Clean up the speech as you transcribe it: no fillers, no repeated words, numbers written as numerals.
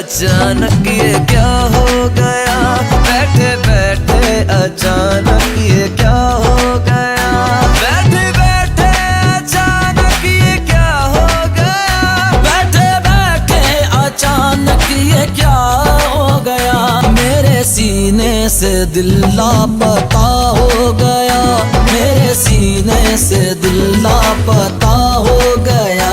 अचानक ये क्या हो गया, बैठे बैठे अचानक ये क्या हो गया, बैठे बैठे अचानक ये क्या हो गया, बैठे बैठे अचानक ये क्या हो गया। मेरे सीने से दिल लापता हो गया, मेरे सीने से दिल लापता हो गया।